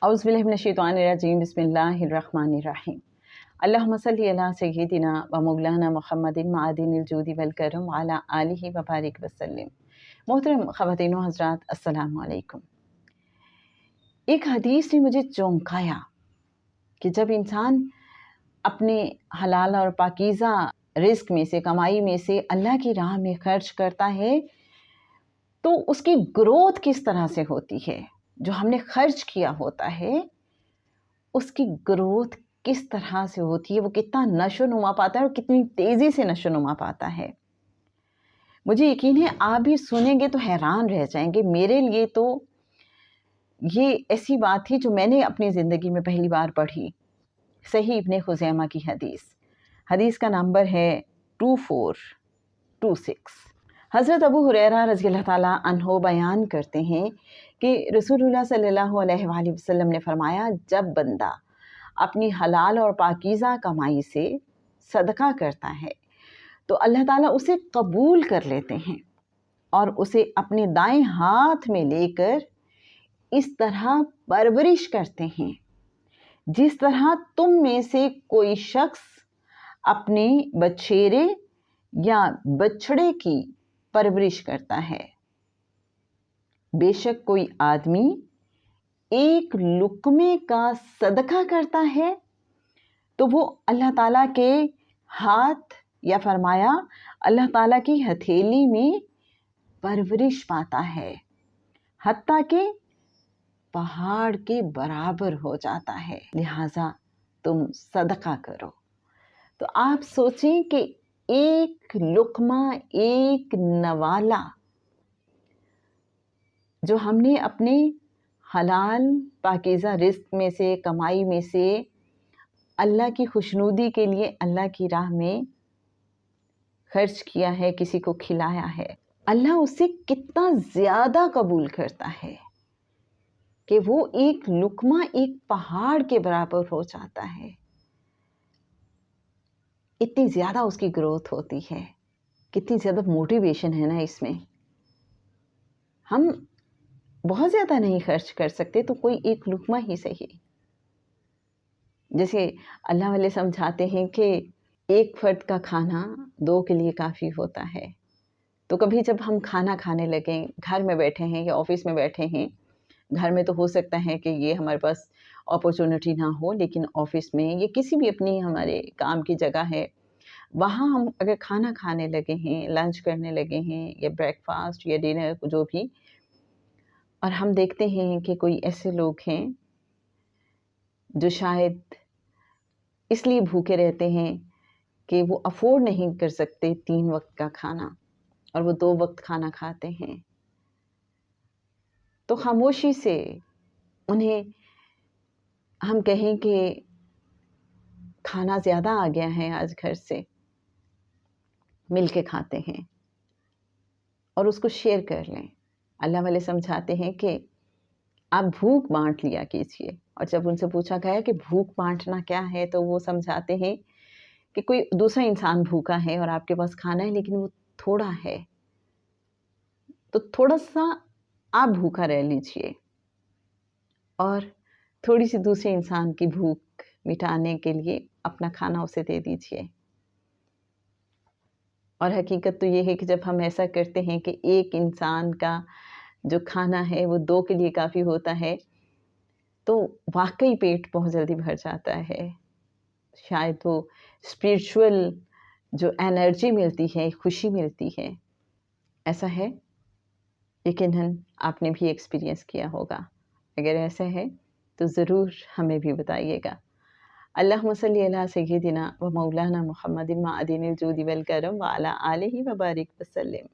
औज़ु बिल्लाहि मिनश्शैतानिर्रजीम बिस्मिल्लाहिर्रहमानिर्रहीम। अल्लाहुम्मा सल्लि अला सय्यिदिना व मौलाना मुहम्मदिन मअदिनिल जूदि वल करम व अला आलिहि व बारिक वसल्लम। मोहतरम ख़वातीन व हज़रात, अस्सलामु अलैकुम। एक हदीस ने मुझे चौंकाया कि जब इंसान अपने हलाल और पाकीज़ा रिज़्क में से, कमाई में से अल्लाह की राह में खर्च करता है तो उसकी ग्रोथ किस तरह से होती है। जो हमने खर्च किया होता है उसकी ग्रोथ किस तरह से होती है, वो कितना नशो नुमा पाता है और कितनी तेज़ी से नशो नुमा पाता है। मुझे यकीन है आप भी सुनेंगे तो हैरान रह जाएंगे। मेरे लिए तो ये ऐसी बात थी जो मैंने अपनी ज़िंदगी में पहली बार पढ़ी। सही इब्ने खुज़ैमा की हदीस का नंबर है 2426। हज़रत अबू हुरैरा रज़ियल्लाहु ताला अन्हो बयान करते हैं कि रसूलुल्लाह सल्लल्लाहु अलैहि वसल्लम ने फरमाया, जब बंदा अपनी हलाल और पाकीज़ा कमाई से सदका करता है तो अल्लाह ताला उसे कबूल कर लेते हैं और उसे अपने दाएं हाथ में लेकर इस तरह परवरिश करते हैं जिस तरह तुम में से कोई शख्स अपने बछेरे या बछड़े की परवरिश करता है। बेशक कोई आदमी एक लुक्मे का सदका करता है तो वो अल्लाह ताला के हाथ या फरमाया अल्लाह ताला की हथेली में परवरिश पाता है, हत्ता के पहाड़ के बराबर हो जाता है। लिहाजा तुम सदका करो। तो आप सोचें कि एक लुक्मा, एक नवाला जो हमने अपने हलाल पाकीज़ा रिज़्क में से, कमाई में से अल्लाह की खुशनुदी के लिए अल्लाह की राह में खर्च किया है, किसी को खिलाया है, अल्लाह उससे कितना ज़्यादा कबूल करता है कि वो एक लुक्मा एक पहाड़ के बराबर हो जाता है। इतनी ज़्यादा उसकी ग्रोथ होती है, कितनी ज़्यादा मोटिवेशन है ना इसमें। हम बहुत ज़्यादा नहीं खर्च कर सकते तो कोई एक लुक्मा ही सही। जैसे अल्लाह वाले समझाते हैं कि एक फ़र्द का खाना दो के लिए काफ़ी होता है। तो कभी जब हम खाना खाने लगें, घर में बैठे हैं या ऑफिस में बैठे हैं, घर में तो हो सकता है कि ये हमारे पास अपॉर्चुनिटी ना हो, लेकिन ऑफिस में या किसी भी अपनी हमारे काम की जगह है, वहाँ हम अगर खाना खाने लगे हैं, लंच करने लगे हैं या ब्रेकफास्ट या डिनर जो भी, और हम देखते हैं कि कोई ऐसे लोग हैं जो शायद इसलिए भूखे रहते हैं कि वो अफोर्ड नहीं कर सकते 3 वक्त का खाना और वो 2 वक्त खाना खाते हैं। तो खामोशी से उन्हें हम कहें कि खाना ज़्यादा आ गया है आज घर से, मिल के खाते हैं और उसको शेयर कर लें। अल्लाह वाले समझाते हैं कि आप भूख बांट लिया कीजिए। और जब उनसे पूछा गया कि भूख बांटना क्या है तो वो समझाते हैं कि कोई दूसरा इंसान भूखा है और आपके पास खाना है लेकिन वो थोड़ा है, तो थोड़ा सा आप भूखा रह लीजिए और थोड़ी सी दूसरे इंसान की भूख मिटाने के लिए अपना खाना उसे दे दीजिए। और हकीकत तो ये है कि जब हम ऐसा करते हैं कि एक इंसान का जो खाना है वो 2 के लिए काफ़ी होता है तो वाकई पेट बहुत जल्दी भर जाता है। शायद वो स्पिरिचुअल जो एनर्जी मिलती है, खुशी मिलती है, ऐसा है। यकीनन आपने भी एक्सपीरियंस किया होगा। अगर ऐसा है तो ज़रूर हमें भी बताइएगा। अल्लाहुम्मा सल्लि अला सय्यिदिना व मौलाना मुहम्मदिन मअदिनिल जूदि वल करम व अला आलिहि व बारिक वसल्लम।